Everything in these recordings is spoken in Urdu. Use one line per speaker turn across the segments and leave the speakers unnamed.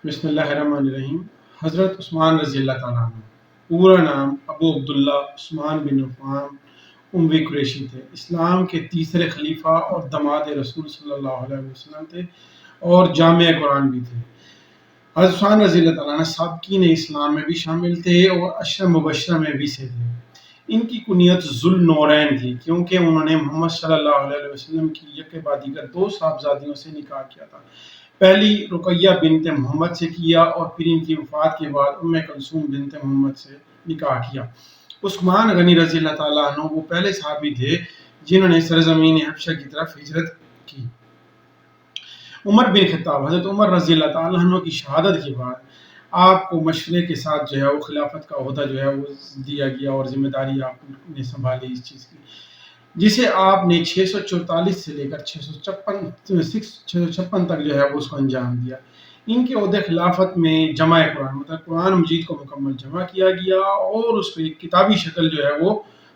بسم اللہ الرحمن الرحیم۔ حضرت عثمان رضی اللہ تعالیٰ عنہ، پورا نام ابو عبداللہ عثمان بن عفان اموی قریشی تھے۔ اسلام کے تیسرے خلیفہ اور داماد رسول صلی اللہ علیہ وسلم تھے اور جامع قرآن بھی تھے۔ حضرت عثمان رضی اللہ تعالیٰ عنہ سابقین اسلام میں بھی شامل تھے اور عشرہ مبشرہ میں بھی سے تھے۔ ان کی کنیت ذو النورین تھی کیونکہ انہوں نے محمد صلی اللہ علیہ وسلم کی یکے بعد دیگر دو صاحبزادیوں سے نکاح کیا تھا۔ پہلی رقیہ بنت محمد سے کیا اور پھر ان کی وفات کے بعد ام کلثوم بنت محمد سے نکاح کیا۔ عثمان غنی رضی اللہ تعالیٰ عنہ وہ پہلے صحابی تھے جنہوں نے سرزمین حبشہ کی طرف ہجرت کی۔ عمر بن خطاب، حضرت عمر رضی اللہ تعالیٰ عنہ کی شہادت کے بعد آپ کو مشورے کے ساتھ جو ہے وہ خلافت کا عہدہ جو ہے وہ دیا گیا اور ذمہ داری آپ نے سنبھالی اس چیز کی، جسے آپ نے 644 سے لے کر 656 تک جو ہے وہ اس کو انجام دیا۔ ان کے عہدے خلافت میں جمع قرآن مطلب قرآن مجید کو مکمل جمع کیا گیا اور اس کو ایک کتابی شکل جو ہے وہ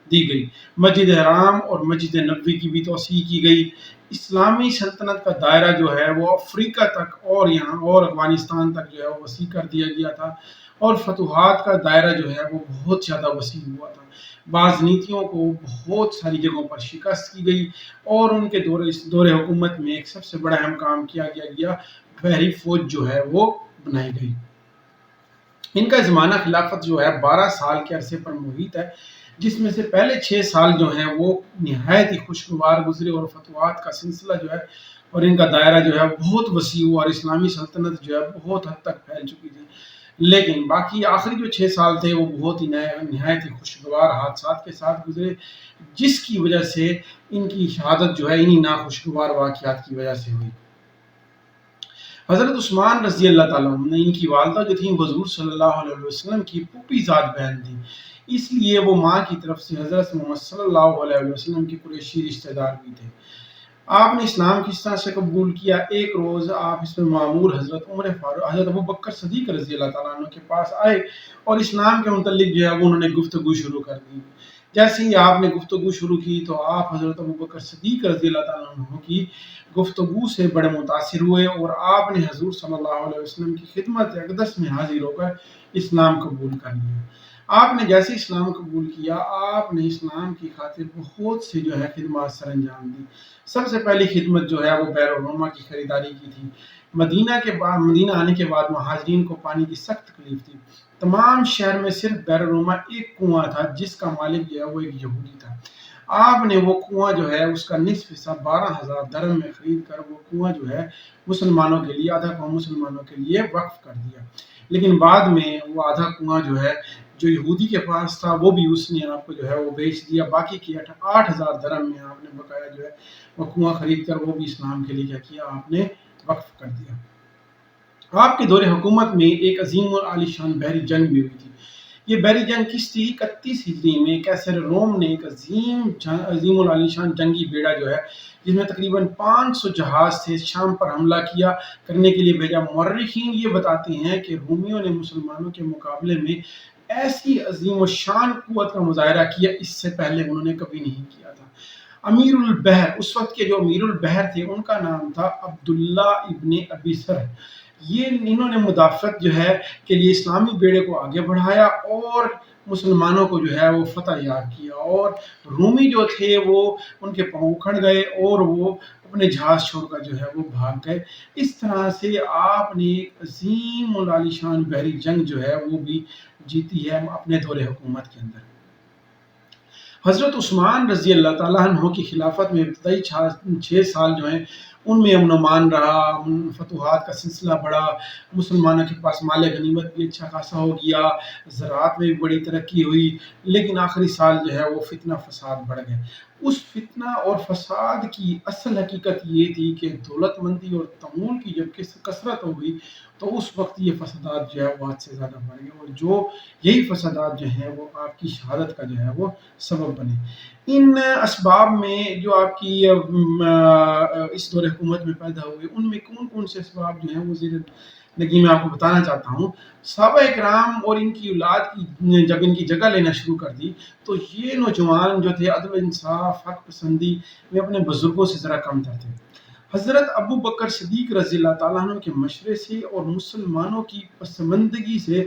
دی گئی۔ مسجد حرام اور مسجد نبوی کی بھی توسیع کی گئی۔ اسلامی سلطنت کا دائرہ جو ہے وہ افریقہ تک اور یہاں اور افغانستان تک جو ہے وہ وسیع کر دیا گیا تھا اور فتوحات کا دائرہ جو ہے وہ بہت زیادہ وسیع ہوا تھا۔ بعض نیتیوں کو بہت ساری جگہوں پر شکست کی گئی اور ان کے دور حکومت میں ایک سب سے بڑا اہم کام کیا گیا بحری فوج جو ہے وہ بنائی گئی۔ ان کا زمانہ خلافت جو ہے 12 سال کے عرصے پر محیط ہے، جس میں سے پہلے 6 سال جو ہیں وہ نہایت ہی خوشگوار گزرے اور فتوحات کا سلسلہ جو ہے اور ان کا دائرہ جو ہے بہت وسیع ہوا اور اسلامی سلطنت جو ہے بہت حد تک پھیل چکی تھی۔ لیکن باقی آخری جو 6 سال تھے وہ بہت ہی نہایت ہی خوشگوار حادثات کے ساتھ گزرے، جس کی وجہ سے ان کی شہادت جو ہے انہی ناخوشگوار واقعات کی وجہ سے ہوئی۔ حضرت عثمان رضی اللہ تعالیٰ عنہ، ان کی والدہ جو تھیں حضور صلی اللہ علیہ وسلم کی پھوپھی ذات بہن تھیں، اس لیے وہ ماں کی طرف سے حضرت محمد صلی اللہ علیہ وسلم کے قریشی رشتہ دار بھی تھے۔ آپ نے اسلام کس طرح سے قبول کیا؟ ایک روز آپ اس میں معمور حضرت عمر فاروق حضرت ابوبکر صدیق رضی اللہ تعالیٰ عنہ کے پاس آئے اور اسلام کے متعلق جو ہے وہ انہوں نے گفتگو شروع کر دی۔ جیسے ہی آپ نے گفتگو شروع کی تو آپ حضرت ابوبکر صدیق رضی اللہ تعالیٰ عنہ کی گفتگو سے بڑے متاثر ہوئے اور آپ نے حضور صلی اللہ علیہ وسلم کی خدمت اقدس میں حاضر ہو کر اسلام قبول کر لیا۔ آپ نے جیسے اسلام قبول کیا، آپ نے اسلام کی خاطر بہت سے جو ہے خدمات سر انجام دی۔ سب سے پہلی خدمت جو ہے وہ بئر الروما کی خریداری کی تھی۔ مدینہ آنے کے بعد مہاجرین کو پانی کی سخت تکلیف تھی۔ تمام شہر میں صرف بئر الروما ایک کنواں تھا جس کا مالک جو ہے وہ ایک یہودی تھا۔ آپ نے وہ کنواں جو ہے اس کا نصف حصہ 12,000 درہم میں خرید کر وہ کنواں جو ہے مسلمانوں کے لیے آدھا کنواں مسلمانوں کے لیے وقف کر دیا۔ لیکن بعد میں وہ آدھا کنواں جو ہے جو یہودی کے پاس تھا وہ بھی اس نے آپ کو جو ہے وہ بیچ دیا۔ باقی کی 8,000 درہم میں آپ نے بقایا جو ہے وہ کنواں خرید کر وہ بھی اسلام کے لیے کیا کیا، آپ نے وقف کر دیا۔ آپ کے دور حکومت میں ایک عظیم اور عالی شان بحری جنگ بھی ہوئی تھی۔ یہ بحری جنگ کس تھی؟ 31 ہجری میں کیسر روم نے ایک عظیم اور عالی شان جنگی بیڑا جو ہے جس میں تقریباً 500 جہاز سے شام پر حملہ کرنے کے لیے بھیجا۔ مورخین یہ بتاتے ہیں کہ رومیوں نے مسلمانوں کے مقابلے میں ایسی عظیم و شان قوت کا مظاہرہ کیا اس سے پہلے انہوں نے کبھی نہیں کیا تھا۔ امیر البحر، اس وقت کے جو امیر البحر تھے ان کا نام تھا عبداللہ ابن ابی سرح۔ انہوں نے مدافعت جو ہے کے لیے اسلامی بیڑے کو آگے بڑھایا اور مسلمانوں کو جو ہے وہ فتح یاب کیا، اور رومی جو تھے وہ ان کے پاؤں اکھڑ گئے اور وہ اپنے جہاز چھوڑ کر جو ہے وہ بھاگ گئے۔ اس طرح سے آپ نے ایک عظیم و عالی شان بحری جنگ جو ہے وہ بھی جیتی ہے اپنے دور حکومت کے اندر۔ حضرت عثمان رضی اللہ تعالیٰ عنہ کی خلافت میں ابتدائی 6 سال جو ہیں ان میں امن و امان رہا، فتوحات کا سلسلہ بڑھا، مسلمانوں کے پاس مال غنیمت بھی اچھا خاصا ہو گیا، زراعت میں بھی بڑی ترقی ہوئی، لیکن آخری سال جو ہے وہ فتنہ فساد بڑھ گئے۔ اس فتنہ اور فساد کی اصل حقیقت یہ تھی کہ دولت مندی اور تمول کی جب کثرت ہو گئی تو اس وقت یہ فسادات جو ہے وہ حد سے زیادہ بڑھ گئے اور یہی فسادات جو ہیں وہ آپ کی شہادت کا جو ہے وہ سبب بنے۔ ان اسباب میں جو آپ کی اس دور حکومت میں پیدا ہوئے ان میں کون کون سے اسباب جو ہیں وہ زیر نگی میں آپ کو بتانا چاہتا ہوں۔ صحابہ اکرام اور ان کی اولاد کی جب ان کی جگہ لینا شروع کر دی تو یہ نوجوان جو تھے عدل و انصاف، حق پسندی میں اپنے بزرگوں سے ذرا کم تر تھے۔ حضرت ابو بکر صدیق رضی اللہ تعالیٰ عنہ کے مشورے سے اور مسلمانوں کی پسماندگی سے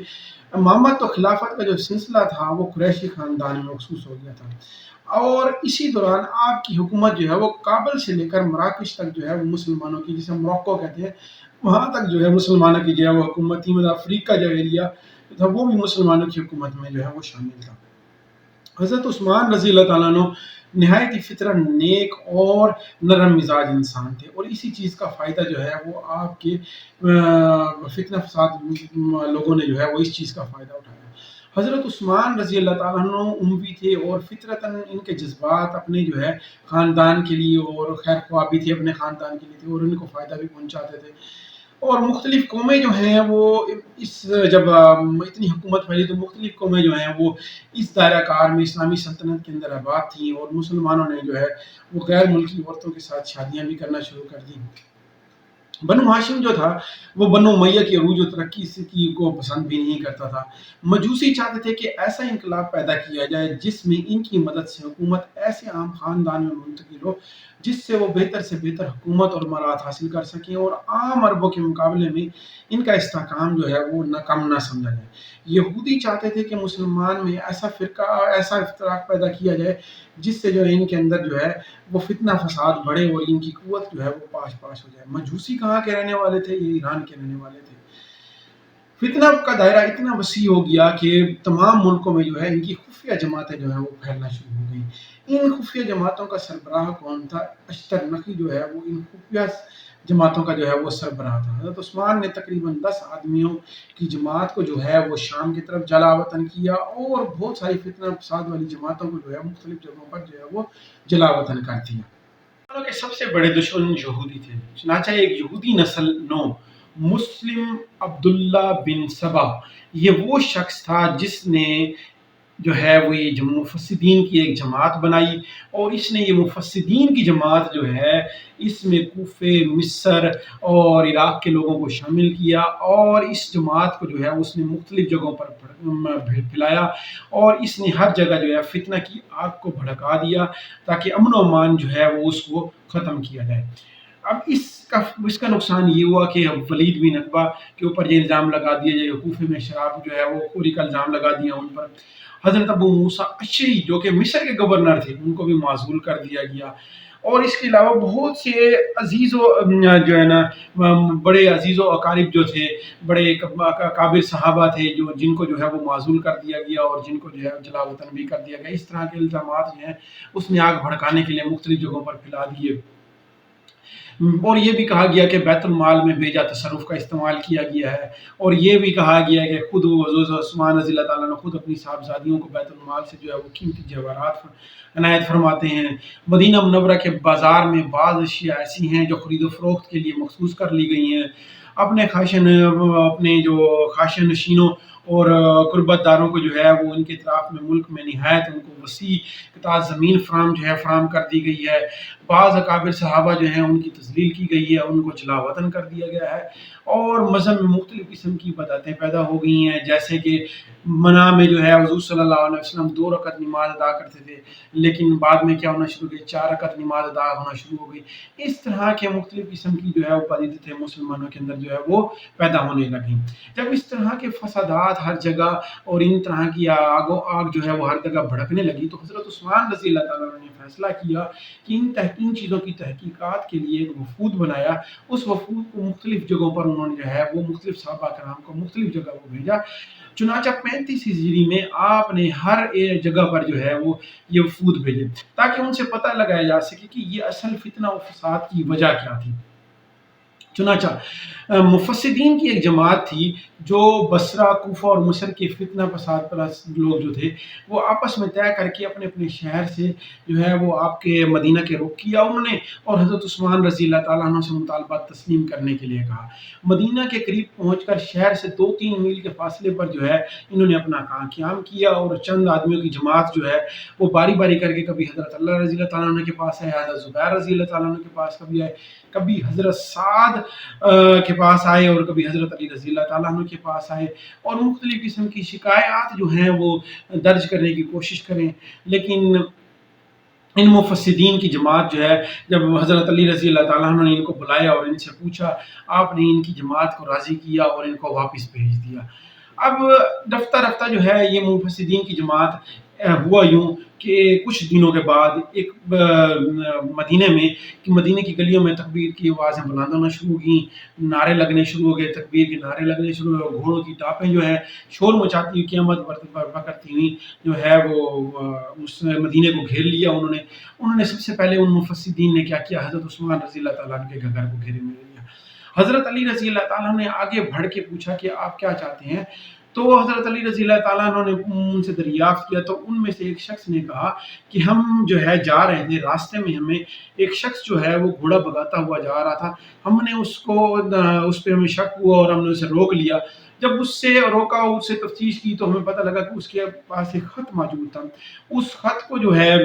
امامت و خلافت کا جو سلسلہ تھا وہ قریشی خاندان میں مخصوص ہو گیا تھا، اور اسی دوران آپ کی حکومت جو ہے وہ کابل سے لے کر مراکش تک جو ہے وہ مسلمانوں کی، جسے موروکو کہتے ہیں، وہاں تک جو ہے مسلمانوں کی جو ہے وہ حکومت تھی، مطلب افریقہ جو ایریا تھا وہ بھی مسلمانوں کی حکومت میں جو ہے وہ شامل تھا۔ حضرت عثمان رضی اللہ تعالیٰ عنہ نہایت ہی فطرت نیک اور نرم مزاج انسان تھے، اور اسی چیز کا فائدہ جو ہے وہ آپ کے فتنہ فساد لوگوں نے جو ہے وہ اس چیز کا فائدہ اٹھایا۔ حضرت عثمان رضی اللہ تعالیٰ عنہ اموی تھے، اور فطرتاً ان کے جذبات اپنے جو ہے خاندان کے لیے اور خیر خواہ بھی تھے، اپنے خاندان کے لیے تھے، اور ان کو فائدہ بھی پہنچاتے تھے۔ اور مختلف قومیں جو ہیں وہ اس جب اتنی حکومت پھیلی تو مختلف قومیں جو ہیں وہ اس دائرہ کار میں اسلامی سلطنت کے اندر آباد تھیں، اور مسلمانوں نے جو ہے وہ غیر ملکی عورتوں کے ساتھ شادیاں بھی کرنا شروع کر دیں۔ بنو ہاشم جو تھا وہ بنو امیہ کی عروج و ترقی کی کو پسند بھی نہیں کرتا تھا۔ مجوسی چاہتے تھے کہ ایسا انقلاب پیدا کیا جائے جس میں ان کی مدد سے حکومت ایسے عام خاندان میں منتقل ہو جس سے وہ بہتر سے بہتر حکومت اور مراد حاصل کر سکیں، اور عام عربوں کے مقابلے میں ان کا استحکام جو ہے وہ کم نہ سمجھا جائے۔ یہودی چاہتے تھے کہ مسلمان میں ایسا فرقہ، ایسا افتراق پیدا کیا جائے جس سے جو ہے ان کے اندر جو ہے وہ فتنہ فساد بڑھے اور ان کی قوت جو ہے وہ پاش پاش ہو جائے۔ مجوسی کہاں کے رہنے والے تھے؟ یہ ایران کے رہنے والے تھے۔ فتنہ کا دائرہ اتنا وسیع ہو گیا کہ تمام ملکوں میں جو ہے ان کی خفیہ جماعتیں جو ہیں وہ پھیلنا شروع ہو گئیں۔ ان خفیہ جماعتوں کا سربراہ کون تھا؟ اشتر نقی جو ہے وہ ان خفیہ جماعتوں کا جو ہے وہ سربراہ تھا۔ حضرت عثمان نے تقریباً 10 آدمیوں کی جماعت کو جو ہے وہ شام کی طرف جلا وطن کیا، اور بہت ساری فتنہ فساد والی جماعتوں کو جو ہے مختلف جگہوں پر جو ہے وہ جلا وطن کر دیا۔ مسلمانوں کے سب سے بڑے دشمن یہودی تھے، چنانچہ ایک یہودی نسل نو مسلم عبداللہ بن سبا، یہ وہ شخص تھا جس نے جو ہے وہ یہ مفسدین کی ایک جماعت بنائی، اور اس نے یہ مفسدین کی جماعت جو ہے اس میں کوفے، مصر اور عراق کے لوگوں کو شامل کیا، اور اس جماعت کو جو ہے اس نے مختلف جگہوں پر پھیلایا، اور اس نے ہر جگہ جو ہے فتنہ کی آگ کو بھڑکا دیا تاکہ امن و امان جو ہے وہ اس کو ختم کیا جائے۔ اب اس کا نقصان یہ ہوا کہ ولید بن عقبہ کے اوپر یہ الزام لگا دیا جائے، کوفے میں شراب جو ہے وہ خوری کا الزام لگا دیا ان پر۔ حضرت ابو موسیٰ اشعری جو کہ مصر کے گورنر تھے ان کو بھی معزول کر دیا گیا، اور اس کے علاوہ بہت سے عزیز و جو ہے نا بڑے عزیز و اقارب جو تھے، بڑے کابر صحابہ تھے جو جن کو جو ہے وہ معزول کر دیا گیا، اور جن کو جو ہے جلا وطن بھی کر دیا گیا۔ اس طرح کے الزامات جو ہیں اس نے آگ بھڑکانے کے لیے مختلف جگہوں پر پھیلا دیے، اور یہ بھی کہا گیا کہ بیت المال میں بیجا تصرف کا استعمال کیا گیا ہے، اور یہ بھی کہا گیا ہے کہ خود حضرت عثمان رضی اللہ تعالیٰ نے خود اپنی صاحبزادیوں کو بیت المال سے جو ہے وہ قیمتی جواہرات عنایت فرماتے ہیں۔ مدینہ منورہ کے بازار میں بعض اشیاء ایسی ہیں جو خرید و فروخت کے لیے مخصوص کر لی گئی ہیں۔ اپنے جو خاشن نشینوں اور قربت داروں کو جو ہے وہ ان کے اطراف میں ملک میں نہایت ان کو وسیع قطع زمین فراہم کر دی گئی ہے۔ بعض اکابر صحابہ جو ہیں ان کی تذلیل کی گئی ہے، ان کو جلا وطن کر دیا گیا ہے، اور مذہب میں مختلف قسم کی بدعتیں پیدا ہو گئی ہیں، جیسے کہ منع میں جو ہے حضور صلی اللہ علیہ وسلم 2 رکعت نماز ادا کرتے تھے، لیکن بعد میں کیا ہونا شروع ہو گئی؟ 4 رکعت نماز ادا ہونا شروع ہو گئی۔ اس طرح کے مختلف قسم کی جو ہے وہ بدعتیں مسلمانوں کے اندر جو ہے وہ پیدا ہونے لگیں۔ جب اس طرح کے فسادات ہر جگہ اور ان طرح کی آگ جو ہے وہ ہر جگہ بھڑکنے لگی، تو حضرت عثمان رضی اللہ تعالیٰ عنہ نے فیصلہ کیا کہ ان چیزوں کی تحقیقات کے لیے ایک وفود بنایا۔ اس وفود کو مختلف جگہوں پر انہوں نے جو ہے وہ مختلف صحابہ کرام کو مختلف جگہ کو بھیجا۔ چنانچہ 35 ہجری میں آپ نے ہر ایک جگہ پر جو ہے وہ یہ وفود بھیجے تاکہ ان سے پتہ لگایا جا سکے کہ یہ اصل فتنہ و فساد کی وجہ کیا تھی۔ چنانچہ مفسدین کی ایک جماعت تھی جو بصرہ، کوفہ اور مصر کے فتنہ فساد پرست لوگ جو تھے وہ آپس میں طے کر کے اپنے اپنے شہر سے جو ہے وہ آپ کے مدینہ کے رخ کیا انہوں نے، اور حضرت عثمان رضی اللہ تعالیٰ عنہ سے مطالبات تسلیم کرنے کے لیے کہا۔ مدینہ کے قریب پہنچ کر شہر سے 2-3 میل کے فاصلے پر جو ہے انہوں نے اپنا قیام کیا، اور چند آدمیوں کی جماعت جو ہے وہ باری باری کر کے کبھی حضرت اللہ رضی اللہ تعالیٰ عنہ کے پاس آئے، حضرت زبیر رضی اللہ تعالیٰ عنہ کے پاس کبھی آئے، کبھی حضرت سعد کے پاس آئے، اور کبھی حضرت علی رضی اللہ تعالیٰ عنہ کے پاس آئے، اور مختلف قسم کی شکایات جو ہیں وہ درج کرنے کی کوشش کریں، لیکن ان مفسدین کی جماعت جو ہے، جب حضرت علی رضی اللہ تعالیٰ عنہ نے ان کو بلایا اور ان سے پوچھا، آپ نے ان کی جماعت کو راضی کیا اور ان کو واپس بھیج دیا۔ اب رفتہ رفتہ جو ہے یہ مفسدین کی جماعت ہوا یوں کہ کچھ دنوں کے بعد ایک مدینے میں، کہ مدینے کی گلیوں میں تکبیر کی آوازیں بلند ہونا شروع ہوئیں، نعرے لگنے شروع ہو گئے، تکبیر کے نعرے لگنے شروع ہوئے، گھوڑوں کی ٹاپیں جو ہے شور مچاتی ہوئی قیامت برپا کرتی ہوئی جو ہے وہ اس مدینے کو گھیر لیا۔ انہوں نے سب سے پہلے ان مفسدین نے کیا کیا، حضرت عثمان رضی اللہ تعالیٰ عنہ کے گھر کو گھیرے میں لے لیا۔ حضرت علی رضی اللہ تعالیٰ نے آگے بڑھ کے پوچھا کہ آپ کیا چاہتے ہیں؟ تو حضرت علی رضی اللہ تعالیٰ عنہ نے ان سے دریافت کیا، تو ان میں سے ایک شخص نے کہا کہ ہم جو ہے جا رہے تھے، راستے میں ہمیں ایک شخص جو ہے وہ گھوڑا بگاتا ہوا جا رہا تھا، ہم نے اس پہ ہمیں شک ہوا اور ہم نے اسے روک لیا۔ جب اس سے روکا، اس سے تفتیش کی تو ہمیں پتہ لگا کہ اس کے پاس ایک خط موجود تھا۔ اس خط کو جو ہے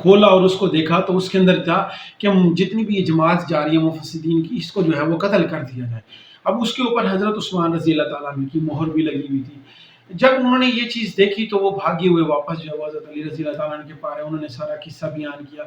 کھولا اور اس کو دیکھا تو اس کے اندر تھا کہ جتنی بھی یہ جماعت جا رہی ہے مفسدین کی، اس کو جو ہے وہ قتل کر دیا جائے۔ اب اس کے اوپر حضرت عثمان رضی اللہ تعالیٰ عنہ کی مہر بھی لگی ہوئی تھی۔ جب انہوں نے یہ چیز دیکھی تو وہ بھاگے ہوئے واپس جو ہے حضرت علی رضی اللہ تعالیٰ عنہ کے پاس آئے، انہوں نے سارا قصہ بیان کیا۔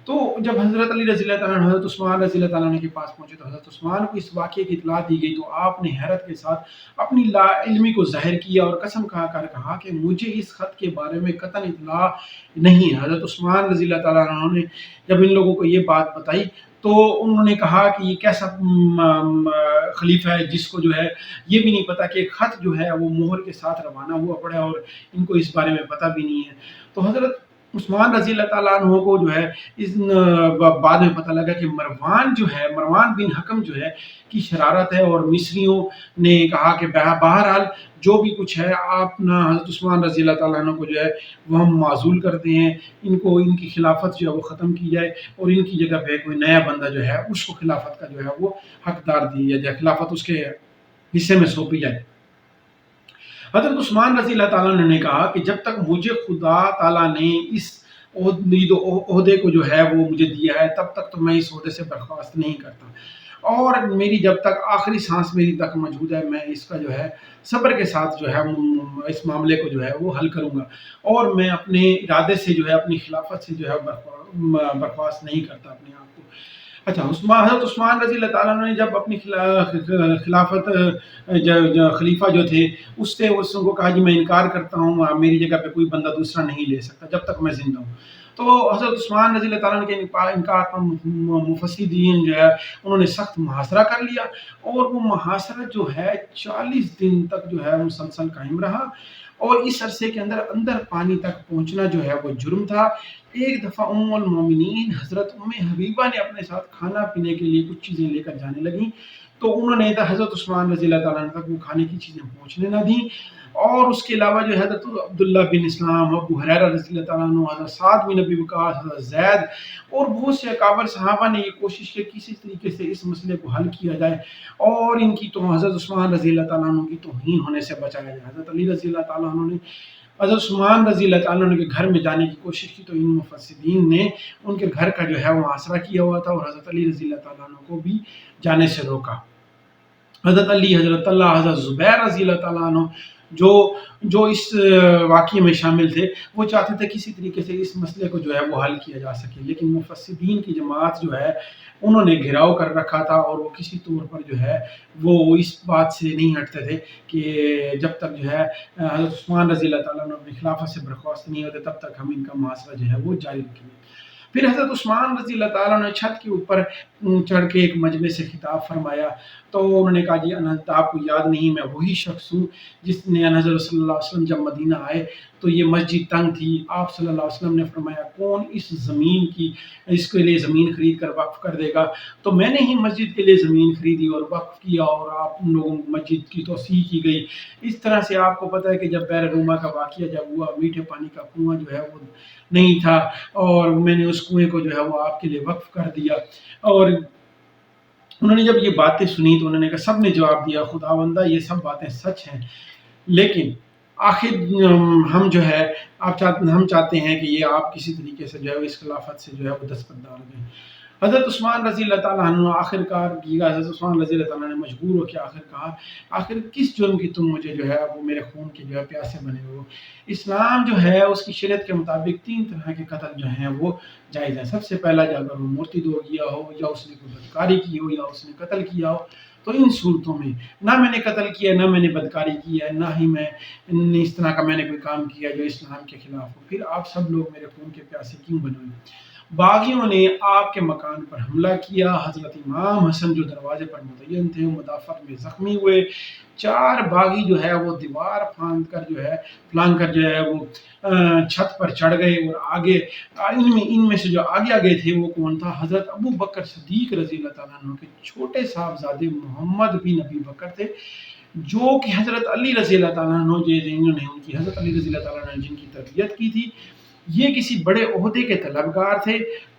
تو جب حضرت علی رضی اللہ تعالیٰ عنہ حضرت عثمان رضی اللہ تعالیٰ عنہ کے پاس پہنچے تو حضرت عثمان کو اس واقعے کی اطلاع دی گئی، تو آپ نے حیرت کے ساتھ اپنی لا علمی کو ظاہر کیا اور قسم کھا کر کہا کہ مجھے اس خط کے بارے میں قطعاً اطلاع نہیں ہے۔ حضرت عثمان رضی اللہ تعالیٰ عنہ نے جب ان لوگوں کو یہ بات بتائی تو انہوں نے کہا کہ یہ کیسا خلیفہ ہے جس کو جو ہے یہ بھی نہیں پتا کہ ایک خط جو ہے وہ مہر کے ساتھ روانہ ہوا پڑا ہے اور ان کو اس بارے میں پتہ بھی نہیں ہے۔ تو حضرت عثمان رضی اللہ تعالیٰ عنہ کو جو ہے اس بعد میں پتہ لگا کہ مروان بن حکم جو ہے کی شرارت ہے، اور مصریوں نے کہا کہ بہرحال جو بھی کچھ ہے آپ نا حضرت عثمان رضی اللہ تعالیٰ عنہ کو جو ہے وہ ہم معزول کرتے ہیں، ان کی خلافت جو ہے وہ ختم کی جائے اور ان کی جگہ پہ کوئی نیا بندہ جو ہے اس کو خلافت کا جو ہے وہ حقدار دیا جائے، خلافت اس کے حصے میں سونپی جائے۔ حضرت عثمان رضی اللہ تعالیٰ نے کہا کہ جب تک مجھے خدا تعالیٰ نے اس عہدے کو جو ہے وہ مجھے دیا ہے تب تک تو میں اس عہدے سے برخاست نہیں کرتا، اور میری جب تک آخری سانس میری تک موجود ہے میں اس کا جو ہے صبر کے ساتھ جو ہے اس معاملے کو جو ہے وہ حل کروں گا، اور میں اپنے ارادے سے جو ہے اپنی خلافت سے جو ہے برخاست نہیں کرتا اپنے آپ کو۔ اچھا، حضرت عثمان رضی اللہ تعالیٰ نے جب اپنی خلافت خلیفہ جو تھے اس سے کو کہا جی میں انکار کرتا ہوں، میری جگہ پہ کوئی بندہ دوسرا نہیں لے سکتا جب تک میں زندہ ہوں۔ تو حضرت عثمان رضی اللہ تعالیٰ کے انکار پر مفسدین جو ہے انہوں نے سخت محاصرہ کر لیا، اور وہ محاصرہ جو ہے 40 دن تک جو ہے مسلسل قائم رہا، اور اس عرصے کے اندر پانی تک پہنچنا جو ہے وہ جرم تھا۔ ایک دفعہ ام المومنین حضرت ام حبیبہ نے اپنے ساتھ کھانا پینے کے لیے کچھ چیزیں لے کر جانے لگیں، تو انہوں نے حضرت عثمان رضی اللہ تعالیٰ عنہ تک وہ کھانے کی چیزیں پہنچنے نہ دیں، اور اس کے علاوہ جو حضرت عبداللہ بن اسلام، ابو ہریرہ رضی اللہ تعالیٰ عنہ، حضرت سعد بن ابی وقاص، حضرت زید اور بہت سے اکابر صحابہ نے یہ کوشش کی کسی طریقے سے اس مسئلے کو حل کیا جائے اور ان کی تو حضرت عثمان رضی اللہ تعالیٰ عنہ کی توہین ہونے سے بچایا جائے۔ حضرت علی رضی اللہ تعالیٰ عنہ نے حضرت عثمان رضی اللہ تعالیٰ عنہ کے گھر میں جانے کی کوشش کی، تو ان مفسدین نے ان کے گھر کا جو ہے وہ محاصرہ کیا ہوا تھا اور حضرت علی رضی اللہ تعالیٰ عنہ کو بھی جانے سے روکا۔ حضرت علی، حضرت اللہ، حضرت زبیر رضی اللہ تعالیٰ عنہ جو اس واقعے میں شامل تھے وہ چاہتے تھے کسی طریقے سے اس مسئلے کو جو ہے وہ حل کیا جا سکے، لیکن مفسدین کی جماعت جو ہے انہوں نے گھیراؤ کر رکھا تھا اور وہ کسی طور پر جو ہے وہ اس بات سے نہیں ہٹتے تھے کہ جب تک جو ہے حضرت عثمان رضی اللہ تعالیٰ عنہ اپنی خلافت سے برخاست نہیں ہوتے تب تک ہم ان کا محاصرہ جو ہے وہ جاری رکھیں گے۔ پھر حضرت عثمان رضی اللہ تعالیٰ نے چھت کے اوپر چڑھ کے ایک مجمع سے خطاب فرمایا، تو انہوں نے کہا جی آپ کو یاد نہیں میں وہی شخص ہوں جس نے حضرت صلی اللہ علیہ وسلم جب مدینہ آئے تو یہ مسجد تنگ تھی، آپ صلی اللہ علیہ وسلم نے فرمایا کون اس کے لیے زمین خرید کر وقف کر دے گا، تو میں نے ہی مسجد کے لیے زمین خریدی اور وقف کیا اور آپ ان لوگوں کو مسجد کی توسیع کی گئی۔ اس طرح سے آپ کو پتہ ہے کہ جب بئر روما کا واقعہ جب ہوا، میٹھے پانی کا کنواں جو ہے وہ نہیں تھا اور میں نے اس کنویں کو جو ہے وہ آپ کے لیے وقف کر دیا۔ اور انہوں نے جب یہ باتیں سنی تو انہوں نے کہا، سب نے جواب دیا خداوندہ یہ سب باتیں سچ ہیں، لیکن آخر ہم جو ہے ہم چاہتے ہیں کہ یہ آپ کسی طریقے سے جو ہے اس خلافت سے جو ہے وہ دستبردار ہو جائیں۔ حضرت عثمان رضی اللہ تعالیٰ عنہ آخر کار کیا، حضرت عثمان رضی اللہ تعالیٰ نے مجبور ہو کے آخر کہا، آخر کس جرم کی تم مجھے جو ہے وہ میرے خون کے جو ہے پیاسے بنے ہو؟ اسلام جو ہے اس کی شریعت کے مطابق 3 طرح کے قتل جو ہیں وہ جائز ہیں۔ سب سے پہلا جو اگر وہ مرتد ہو گیا ہو، یا اس نے کوئی بدکاری کی ہو، یا اس نے قتل کیا ہو، تو ان صورتوں میں نہ میں نے قتل کیا، نہ میں نے بدکاری کی ہے، نہ ہی میں اس طرح کا میں نے کوئی کام کیا جو اسلام کے خلاف ہو، پھر آپ سب لوگ میرے خون کے پیاسے کیوں بنے ہوئے؟ باغیوں نے آپ کے مکان پر حملہ کیا، حضرت امام حسن جو دروازے پر متعین تھے وہ مدافعت میں زخمی ہوئے، 4 باغی جو ہے وہ دیوار پھلانگ کر جو ہے وہ چھت پر چڑھ گئے، اور آگے ان میں سے جو آگے تھے وہ کون تھا؟ حضرت ابو بکر صدیق رضی اللہ تعالیٰ عنہ کے چھوٹے صاحبزادے محمد بن ابی بکر تھے، جو کہ حضرت علی رضی اللہ تعالیٰ عنہ جنہوں نے ان کی حضرت علی رضی اللہ تعالیٰ عنہ جن کی تربیت کی تھی، یہ کسی بڑے عہدے کے طلبگار تھے،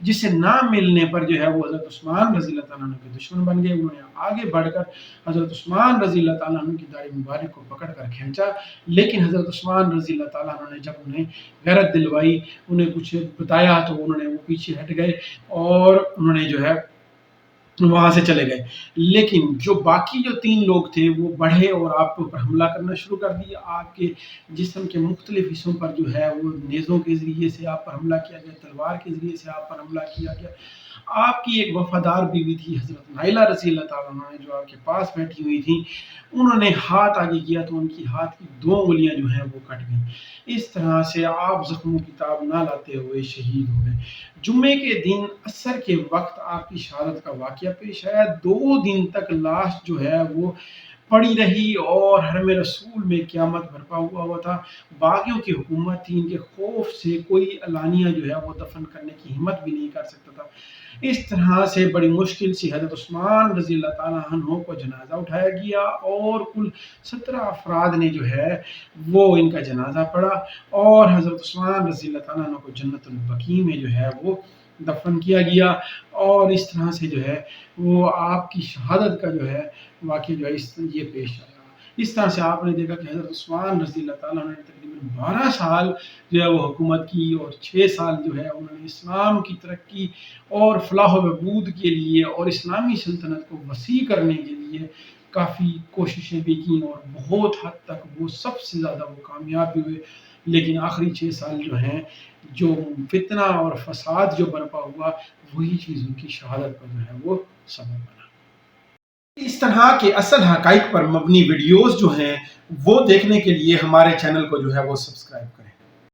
جسے نہ ملنے پر جو ہے وہ حضرت عثمان رضی اللہ تعالیٰ عنہ کے دشمن بن گئے۔ انہوں نے آگے بڑھ کر حضرت عثمان رضی اللہ تعالیٰ عنہ کی داڑھی مبارک کو پکڑ کر کھینچا، لیکن حضرت عثمان رضی اللہ تعالیٰ عنہ نے جب انہیں غیرت دلوائی، انہیں کچھ بتایا، تو انہوں نے وہ پیچھے ہٹ گئے اور انہوں نے جو ہے وہاں سے چلے گئے۔ لیکن جو باقی جو 3 لوگ تھے وہ بڑھے اور آپ کے اوپر حملہ کرنا شروع کر دیا۔ آپ کے جسم کے مختلف حصوں پر جو ہے وہ نیزوں کے ذریعے سے آپ پر حملہ کیا گیا، تلوار کے ذریعے سے آپ پر حملہ کیا گیا۔ آپ کی ایک وفادار بیوی تھی حضرت نائلہ رضی اللہ تعالیٰ عنہ، جو آپ کے پاس بیٹھی ہوئی تھی، انہوں نے ہاتھ آگے کیا تو ان کی ہاتھ کی 2 انگلیاں جو ہیں وہ کٹ گئیں۔ اس طرح سے آپ زخموں کی تاب نہ لاتے ہوئے شہید ہو گئے۔ جمعے کے دن عصر کے وقت آپ کی شہادت کا واقعہ پیش آیا۔ 2 دن تک لاش جو ہے وہ پڑی رہی اور حرم رسول میں قیامت برپا ہوا تھا۔ باغیوں کی حکومت تھی، ان کے خوف سے کوئی علانیہ جو ہے وہ دفن کرنے کی ہمت بھی نہیں کر سکتا تھا۔ اس طرح سے بڑی مشکل سے حضرت عثمان رضی اللہ تعالیٰ عنہ کو جنازہ اٹھایا گیا، اور کل 17 افراد نے جو ہے وہ ان کا جنازہ پڑھا، اور حضرت عثمان رضی اللہ تعالیٰ عنہ کو جنت البقیع میں جو ہے وہ دفن کیا گیا۔ اور اس طرح سے جو ہے وہ آپ کی شہادت کا جو ہے واقعہ جو ہے یہ پیش آیا۔ اس طرح سے آپ نے دیکھا کہ حضرت عثمان رضی اللہ تعالیٰ عنہ نے تقریباً 12 سال جو ہے وہ حکومت کی، اور 6 سال جو ہے انہوں نے اسلام کی ترقی اور فلاح و بہبود کے لیے اور اسلامی سلطنت کو وسیع کرنے کے لیے کافی کوششیں بھی کیں، اور بہت حد تک وہ سب سے زیادہ وہ کامیاب بھی ہوئے۔ لیکن آخری 6 سال جو ہیں، جو فتنہ اور فساد جو برپا ہوا، وہی چیز ان کی شہادت پر جو ہے وہ سبب بنا۔ اس طرح کے اصل حقائق پر مبنی ویڈیوز جو ہیں وہ دیکھنے کے لیے ہمارے چینل کو جو ہے وہ سبسکرائب کریں۔